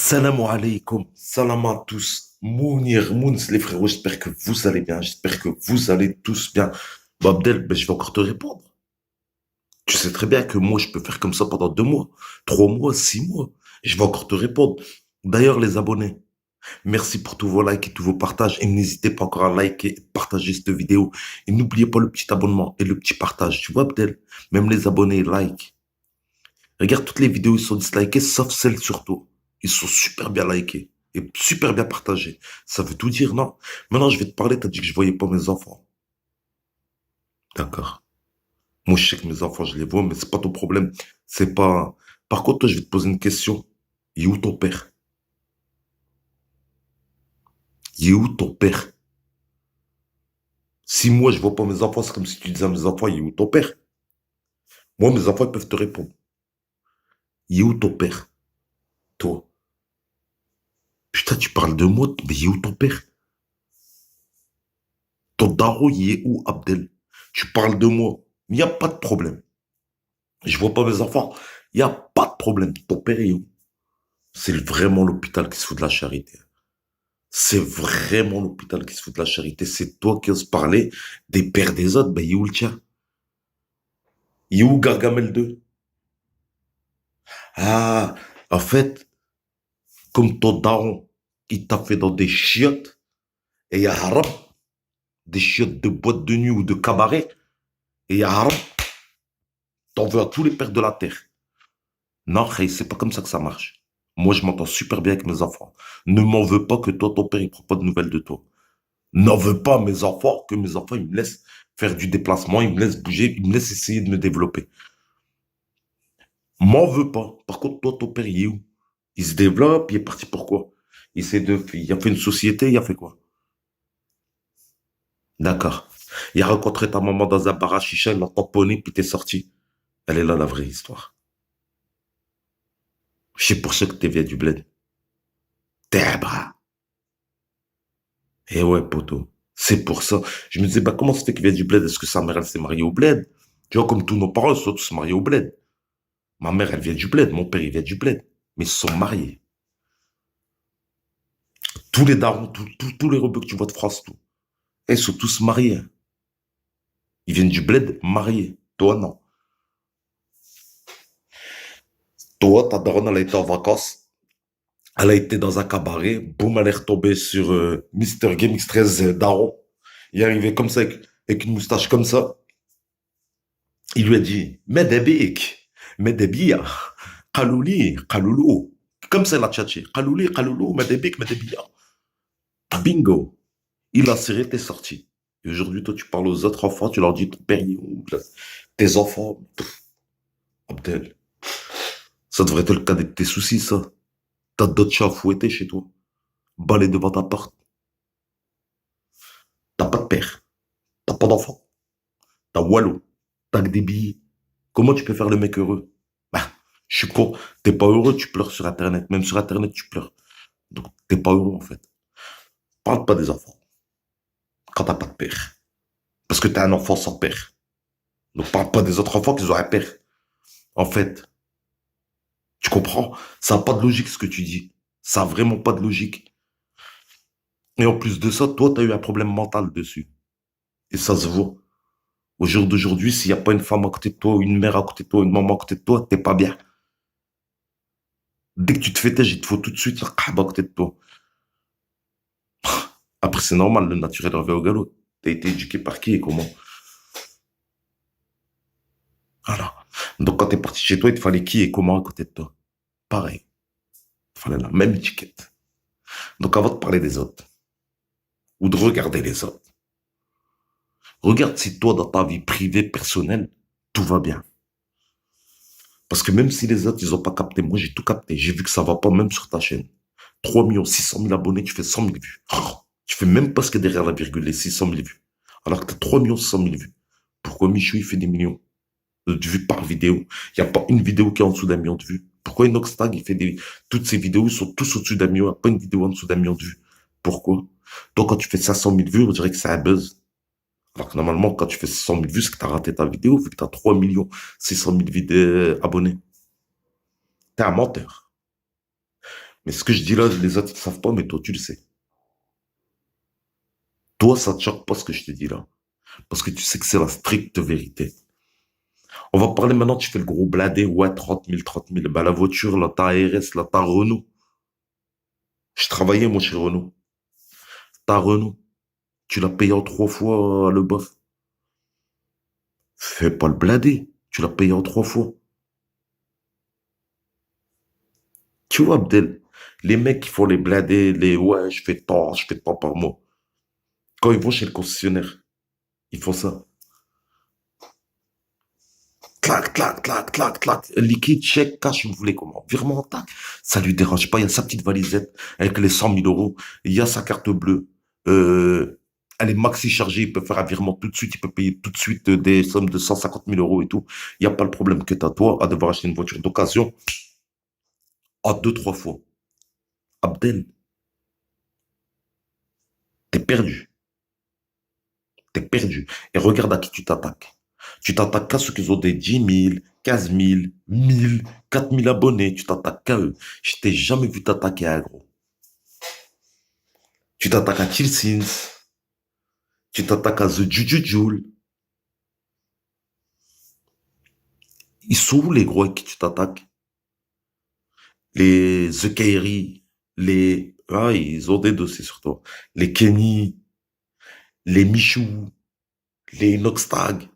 Salam alaikum, salam à tous. Mounir, Mouns, les frérots, j'espère que vous allez bien, j'espère que vous allez tous bien. Bah, Abdel, ben, je vais encore te répondre. Tu sais très bien que moi, je peux faire comme ça pendant 2 mois, 3 mois, 6 mois. Je vais encore te répondre. D'ailleurs, les abonnés, merci pour tous vos likes et tous vos partages. Et n'hésitez pas encore à liker et partager cette vidéo. Et n'oubliez pas le petit abonnement et le petit partage. Tu vois, Abdel, même les abonnés like. Regarde, toutes les vidéos, ils sont dislikées, sauf celles sur toi. Ils sont super bien likés et super bien partagés. Ça veut tout dire, non? Maintenant, je vais te parler, t'as dit que je voyais pas mes enfants. D'accord. Moi, je sais que mes enfants, je les vois, mais c'est pas ton problème. C'est pas... Par contre, toi, je vais te poser une question. Il est où ton père? Il est où ton père? Si moi, je vois pas mes enfants, c'est comme si tu disais à mes enfants, il est où ton père? Moi, mes enfants, ils peuvent te répondre. Il est où ton père? Toi. Putain, tu parles de moi, mais il est où ton père? Ton daron, il est où, Abdel? Tu parles de moi. Il n'y a pas de problème. Je vois pas mes enfants. Il n'y a pas de problème. Ton père est où? C'est vraiment l'hôpital qui se fout de la charité. C'est vraiment l'hôpital qui se fout de la charité. C'est toi qui oses parler des pères des autres. Ben, il est où le tien? Il est où Gargamel 2? Ah, en fait, comme ton daron, il t'a fait dans des chiottes, et il y a haram, des chiottes de boîte de nuit ou de cabaret, et il y a haram, t'en veux à tous les pères de la terre. Non, Khay, c'est pas comme ça que ça marche. Moi, je m'entends super bien avec mes enfants. Ne m'en veux pas que toi, ton père, il prend pas de nouvelles de toi. N'en veux pas à mes enfants, que mes enfants, ils me laissent faire du déplacement, ils me laissent bouger, ils me laissent essayer de me développer. M'en veux pas. Par contre, toi, ton père, il est où? Il se développe, il est parti pourquoi? Il a fait une société, il a fait quoi? D'accord. Il a rencontré ta maman dans un bar à chicha, il l'a tamponné, puis t'es sorti. Elle est là, la vraie histoire. C'est pour ça que t'es vieille du bled. T'es bras. Eh ouais, poteau. C'est pour ça. Je me disais, bah, comment ça fait qu'il vient du bled? Est-ce que sa mère, elle s'est mariée au bled? Tu vois, comme tous nos parents, ils sont tous mariés au bled. Ma mère, elle vient du bled. Mon père, il vient du bled. Mais ils se sont mariés. Tous les darons, tous les rebeux que tu vois de France, tout. Ils sont tous mariés. Ils viennent du bled mariés. Toi, non. Toi, ta daronne, elle a été en vacances. Elle a été dans un cabaret. Boum, elle est retombée sur Mister Game X13 Daron. Il est arrivé comme ça, avec une moustache comme ça. Il lui a dit, mets des billes, Kalouli, Kaloulou. Comme ça, il a tchatché. Kalouli, Kaloulou, mets des billes. Bingo. Il a serré, t'es sorti. Et aujourd'hui, toi, tu parles aux autres enfants, tu leur dis ton père, il est où, là. Tes enfants. Pff, Abdel, ça devrait être le cas de tes soucis, ça. T'as d'autres chats à fouetter chez toi. Balai devant ta porte. T'as pas de père. T'as pas d'enfant. T'as Wallo. T'as que des billets. Comment tu peux faire le mec heureux? Bah, je suis con. T'es pas heureux, tu pleures sur Internet. Même sur Internet, tu pleures. Donc, t'es pas heureux, en fait. Parle pas des enfants quand t'as pas de père. Parce que t'es un enfant sans père. Donc, parle pas des autres enfants qui ont un père. En fait, tu comprends? Ça n'a pas de logique ce que tu dis. Ça n'a vraiment pas de logique. Et en plus de ça, toi, tu as eu un problème mental dessus. Et ça se voit. Au jour d'aujourd'hui, s'il n'y a pas une femme à côté de toi, une mère à côté de toi, une maman à côté de toi, t'es pas bien. Dès que tu te fais têche, il te faut tout de suite un khab à côté de toi. Après, c'est normal, le naturel revient au galop. T'as été éduqué par qui et comment? Voilà. Donc, quand t'es parti chez toi, il te fallait qui et comment à côté de toi? Pareil. Il fallait la même étiquette. Donc, avant de parler des autres, ou de regarder les autres, regarde si toi, dans ta vie privée, personnelle, tout va bien. Parce que même si les autres, ils n'ont pas capté, moi, j'ai tout capté. J'ai vu que ça va pas, même sur ta chaîne. 3 600 000 abonnés, tu fais 100 000 vues. Oh, tu fais même pas ce qu'il y a derrière la virgule, les 600 000 vues. Alors que tu as 3 600 000 vues. Pourquoi Michou, il fait des millions de vues par vidéo? Il n'y a pas une vidéo qui est en dessous d'1 million de vues. Pourquoi Inoxtag, il fait des... Toutes ses vidéos, ils sont tous au-dessus d'1 million. Il n'y a pas une vidéo en dessous d'1 million de vues. Pourquoi? Donc, quand tu fais 500 000 vues, on dirait que c'est un buzz. Alors que normalement, quand tu fais 100 000 vues, c'est que tu as raté ta vidéo, vu que tu as 3 600 000 abonnés. T'es un menteur. Mais ce que je dis là, les autres ne savent pas, mais toi, tu le sais. Toi, ça te choque pas ce que je te dis là. Parce que tu sais que c'est la stricte vérité. On va parler maintenant, tu fais le gros blindé, ouais, 30 000, 30 000. Ben, la voiture, là, ta RS, là, ta Renault. Je travaillais, moi, chez Renault. Ta Renault, tu l'as payé en 3 fois le bof. Fais pas le blindé, tu l'as payé en 3 fois. Tu vois, Abdel, les mecs qui font les blindés, les ouais, je fais tant par mois. Quand ils vont chez le concessionnaire, ils font ça. Clac, clac, clac, clac, clac. Liquide, chèque, cash, vous voulez comment? Virement, tac. Ça lui dérange pas. Il y a sa petite valisette avec les 100 000 euros. Il y a sa carte bleue. Elle est maxi chargée. Il peut faire un virement tout de suite. Il peut payer tout de suite des sommes de 150 000 euros et tout. Il n'y a pas le problème que t'as, toi, à devoir acheter une voiture d'occasion à 2, 3 fois. Abdel, t'es perdu. T'es perdu. Et regarde à qui tu t'attaques. Tu t'attaques qu'à ceux qui ont des 10 000, 15 000, 1000, 4000 abonnés. Tu t'attaques qu'à eux. Je t'ai jamais vu t'attaquer à un gros. Tu t'attaques à Chilsins. Tu t'attaques à The Jujujul. Ils sont où les gros avec qui tu t'attaques? Les The Kairi, les... Ah, ils ont des dossiers sur toi. Les Kenny, les Michou, les Noxtag.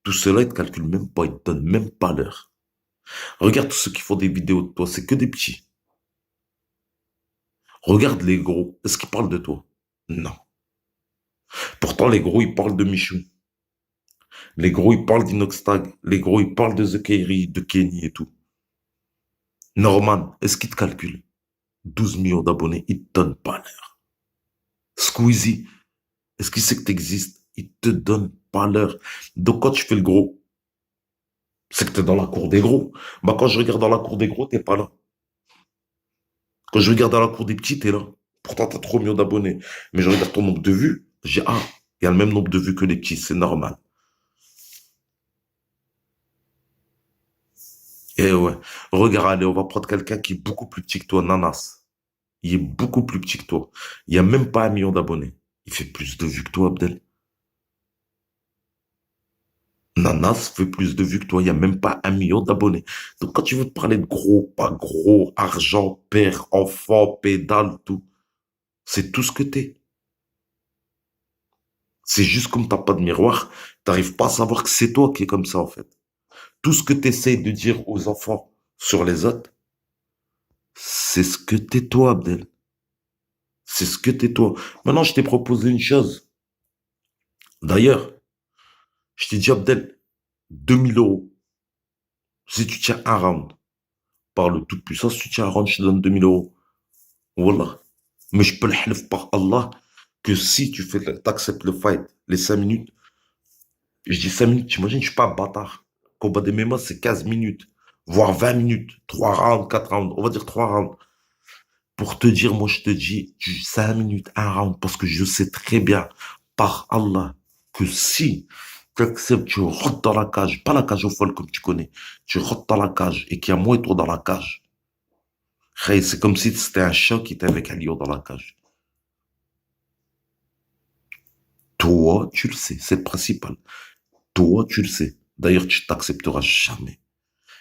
Tout cela, ils te calculent même pas. Ils te donnent même pas l'heure. Regarde tous ceux qui font des vidéos de toi. C'est que des petits. Regarde les gros. Est-ce qu'ils parlent de toi? Non. Pourtant, les gros, ils parlent de Michou. Les gros, ils parlent d'Inoxtag. Les gros, ils parlent de The Kairi, de Kenny et tout. Norman, est-ce qu'il te calcule? 12 millions d'abonnés, il te donne pas l'heure. Squeezie, est-ce qu'il sait que tu existes? Il te donne pas l'heure. Donc quand tu fais le gros, c'est que tu es dans la cour des gros. Bah quand je regarde dans la cour des gros, t'es pas là. Quand je regarde dans la cour des petits, t'es là. Pourtant, t'as 3 millions d'abonnés. Mais je regarde ton nombre de vues, j'ai ah, il y a le même nombre de vues que les petits, c'est normal. Et ouais, regarde, allez, on va prendre quelqu'un qui est beaucoup plus petit que toi, Nanas. Il est beaucoup plus petit que toi. Il n'y a même pas 1 million d'abonnés. Il fait plus de vues que toi, Abdel. Nanas fait plus de vues que toi. Il n'y a même pas 1 million d'abonnés. Donc, quand tu veux te parler de gros, pas gros, argent, père, enfant, pédale, tout, c'est tout ce que t'es. C'est juste comme t'as pas de miroir, t'arrives pas à savoir que c'est toi qui es comme ça, en fait. Tout ce que tu essaies de dire aux enfants sur les autres, c'est ce que t'es toi, Abdel. C'est ce que t'es toi. Maintenant, je t'ai proposé une chose. D'ailleurs, je t'ai dit, Abdel, 2 000 euros. Si tu tiens un round, par le Tout-Puissant, si tu tiens un round, je te donne 2 000 euros. Wallah. Mais je peux le half par Allah que si tu fais, t'acceptes le fight, les 5 minutes, je dis 5 minutes, t'imagines, je suis pas un bâtard. Combat des MMA, c'est 15 minutes, voire 20 minutes, 3 rounds, 4 rounds, on va dire 3 rounds. Pour te dire, moi, je te dis, 5 minutes, un round, parce que je sais très bien, par Allah, que si tu acceptes, tu rentres dans la cage, pas la cage au folle comme tu connais, tu rentres dans la cage et qu'il y a moi et toi dans la cage, hey, c'est comme si c'était un chat qui était avec un lion dans la cage. Toi, tu le sais, c'est le principal. Toi, tu le sais. D'ailleurs, tu t'accepteras jamais.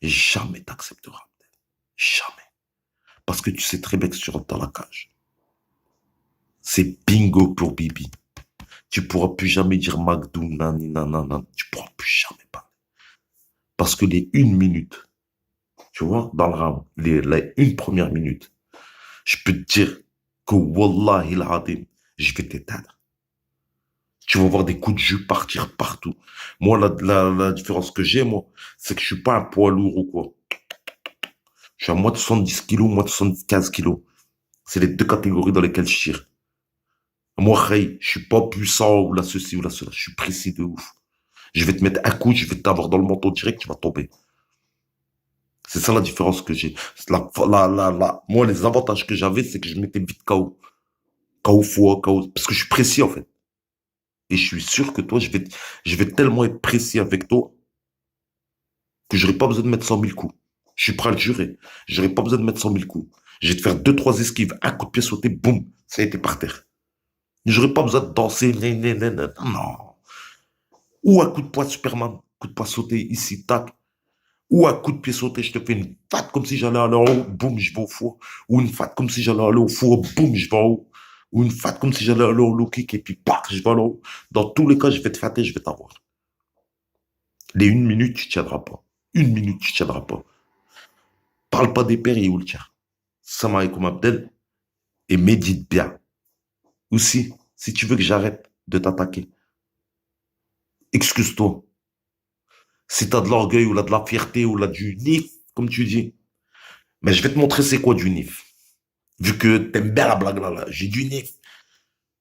Et jamais t'accepteras. Jamais. Parce que tu sais très bien que tu rentres dans la cage. C'est bingo pour Bibi. Tu pourras plus jamais dire McDo, nani, nanana. Tu pourras plus jamais parler. Parce que les 1 minute, tu vois, dans le round, les 1 première minute, je peux te dire que Wallahi al-Adim, je vais t'éteindre. Tu vas voir des coups de jus partir partout. Moi, la différence que j'ai, moi, c'est que je suis pas un poids lourd ou quoi. Je suis à moins de 70 kilos, moins de 75 kilos. C'est les deux catégories dans lesquelles je tire. Moi, hey, je suis pas puissant ou la ceci ou la cela. Je suis précis de ouf. Je vais te mettre un coup, je vais t'avoir dans le menton direct, tu vas tomber. C'est ça la différence que j'ai. Moi, les avantages que j'avais, c'est que je mettais vite KO. KO fois, KO. Parce que je suis précis, en fait. Et je suis sûr que toi, je vais tellement être précis avec toi que j'aurai pas besoin de mettre 100 000 coups. Je suis prêt à le jurer. J'aurai pas besoin de mettre 100 000 coups. Je vais te faire deux, trois esquives, un coup de pied sauté, boum, ça a été par terre. J'aurais pas besoin de danser, non. Ou un coup de poing Superman, coup de poing sauté, ici, tac. Ou un coup de pied sauté, je te fais une patte comme si j'allais aller en haut, boum, je vais au four. Ou une patte comme si j'allais aller au four, boum, je vais en haut. Ou une patte comme si j'allais aller au low kick et puis pac, je vais en haut. Dans tous les cas, je vais te fâter, je vais t'avoir. Les une minute, tu tiendras pas. Une minute, tu tiendras pas. Parle pas des pères et où le tien. Salam alaikum Abdel et médite bien. Aussi, si tu veux que j'arrête de t'attaquer, excuse-toi. Si t'as de l'orgueil ou là de la fierté ou là du nif, comme tu dis, mais je vais te montrer c'est quoi du nif. Vu que t'aimes bien la blague là, j'ai du nif.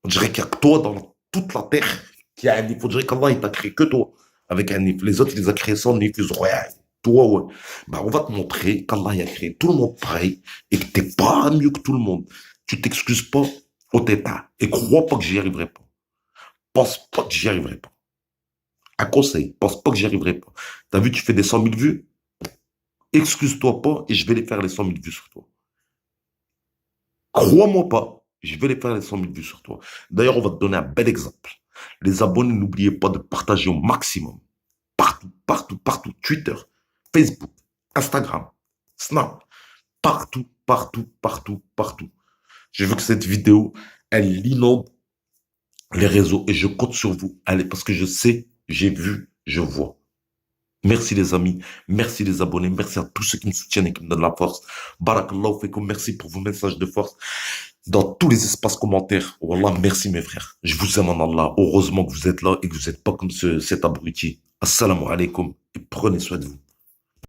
On dirait qu'il n'y a que toi dans toute la terre qui a un nif. On dirait qu'Allah il t'a créé que toi avec un nif. Les autres, il les a créés sans nif. Ils ont rien. Toi, ouais. Bah, on va te montrer qu'Allah il a créé tout le monde pareil et que t'es pas mieux que tout le monde. Tu t'excuses pas au tétard. Et crois pas que j'y arriverai pas. Pense pas que j'y arriverai pas. Un conseil, pense pas que j'y arriverai pas. T'as vu, tu fais des 100 000 vues, excuse-toi pas et je vais les faire les 100 000 vues sur toi. Crois-moi pas, je vais les faire les 100 000 vues sur toi. D'ailleurs, on va te donner un bel exemple. Les abonnés, n'oubliez pas de partager au maximum. Partout, partout, partout. Twitter, Facebook, Instagram, Snap. Partout, partout, partout, partout. Je veux que cette vidéo, elle inonde les réseaux et je compte sur vous. Allez, parce que je sais, j'ai vu, je vois. Merci les amis, merci les abonnés, merci à tous ceux qui me soutiennent et qui me donnent la force. Barakallahu fekoum, merci pour vos messages de force dans tous les espaces commentaires. Wallah, merci mes frères. Je vous aime en Allah. Heureusement que vous êtes là et que vous n'êtes pas comme cet abruti. Assalamu alaikum et prenez soin de vous.